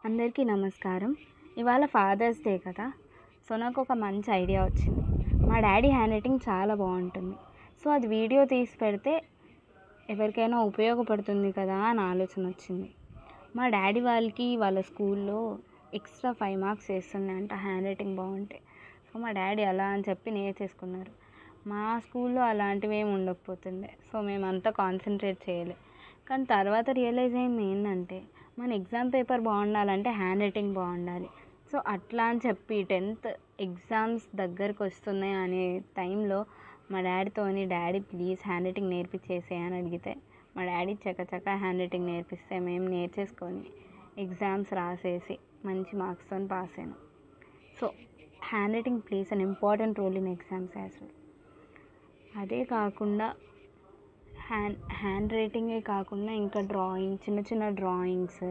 అందరికీ నమస్కారం. ఇవాళ ఫాదర్స్ డే కదా! సో, నాకు ఒక మంచి ఐడియా వచ్చింది. మా డాడీ హ్యాండ్ రైటింగ్ చాలా బాగుంటుంది. సో, అది వీడియో తీసి పెడితే ఎవరికైనా ఉపయోగపడుతుంది కదా అని ఆలోచన వచ్చింది. మా డాడీ వాళ్ళ స్కూల్లో ఎక్స్ట్రా 5 మార్క్స్ వేస్తున్నాయంట హ్యాండ్ రైటింగ్ బాగుంటే. సో, మా డాడీ అలా అని చెప్పి నేర్చేసుకున్నారు. మా స్కూల్లో అలాంటివి ఏమి ఉండకపోతుండే. సో, మేమంతా కాన్సన్ట్రేట్ చేయలే. కానీ తర్వాత రియలైజ్ అయింది ఏంటంటే, మన ఎగ్జామ్ పేపర్ బాగుండాలంటే హ్యాండ్ రైటింగ్ బాగుండాలి. సో, అట్లా అని చెప్పి 10th ఎగ్జామ్స్ దగ్గరకు వస్తున్నాయి అనే టైంలో మా డాడీ ప్లీజ్ హ్యాండ్ రైటింగ్ నేర్పించేసేయ్ అని అడిగితే, మా డాడీ చకచకా హ్యాండ్ రైటింగ్ నేర్పిస్తే మేము నేర్చేసుకొని ఎగ్జామ్స్ రాసేసి మంచి మార్క్స్తో పాస్ అయినాం. So, hand writing plays an important role in exams as well. అదే కాకుండా హ్యాండ్ రైటింగే కాకుండా ఇంకా చిన్న చిన్న డ్రాయింగ్స్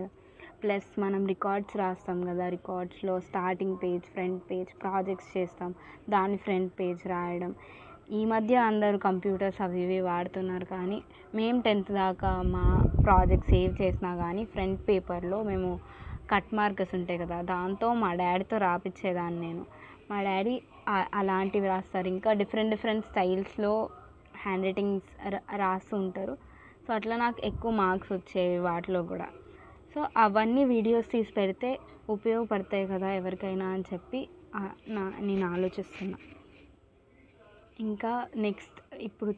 ప్లస్ మనం రికార్డ్స్ రాస్తాం కదా, రికార్డ్స్లో starting page, front page, projects చేస్తాం, దాని ఫ్రంట్ పేజ్ రాయడం. ఈ మధ్య అందరూ కంప్యూటర్స్ అవి ఇవి వాడుతున్నారు, కానీ మేము 10th దాకా మా ప్రాజెక్ట్ సేవ్ చేసినా కానీ ఫ్రంట్ పేపర్లో మేము కట్ మార్కర్స్ ఉంటాయి కదా, దాంతో మా డాడీతో రాపిచ్చేదాన్ని నేను. మా డాడీ అలాంటివి రాస్తారు. ఇంకా డిఫరెంట్ స్టైల్స్లో హ్యాండ్ రైటింగ్స్ రాస్తూ ఉంటారు. సో, అట్లా నాకు ఎక్కువ మార్క్స్ వచ్చేవి వాటిలో కూడా. సో, అవన్నీ వీడియోస్ తీసి పెడితే ఉపయోగపడతాయి కదా ఎవరికైనా అని చెప్పి నేను ఆలోచిస్తున్నా. ఇంకా నెక్స్ట్ ఇప్పుడు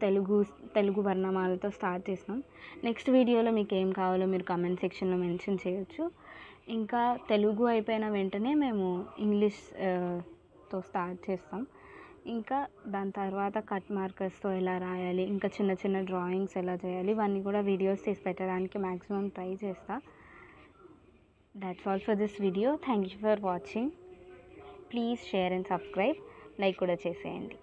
తెలుగు వర్ణమాలతో స్టార్ట్ చేసినాం. నెక్స్ట్ వీడియోలో మీకు ఏం కావాలో మీరు కామెంట్ సెక్షన్లో మెన్షన్ చేయొచ్చు. ఇంకా తెలుగు అయిపోయిన వెంటనే మేము ఇంగ్లీష్తో స్టార్ట్ చేస్తాం. ఇంకా దాని తర్వాత కట్ మార్కర్స్తో ఎలా రాయాలి, ఇంకా చిన్న చిన్న డ్రాయింగ్స్ ఎలా చేయాలి, ఇవన్నీ కూడా వీడియోస్ తీసి పెట్టడానికి మ్యాక్సిమం ట్రై చేస్తా. That's all for this video. Thank you for watching. Please share and subscribe. Like కూడా చేసేయండి.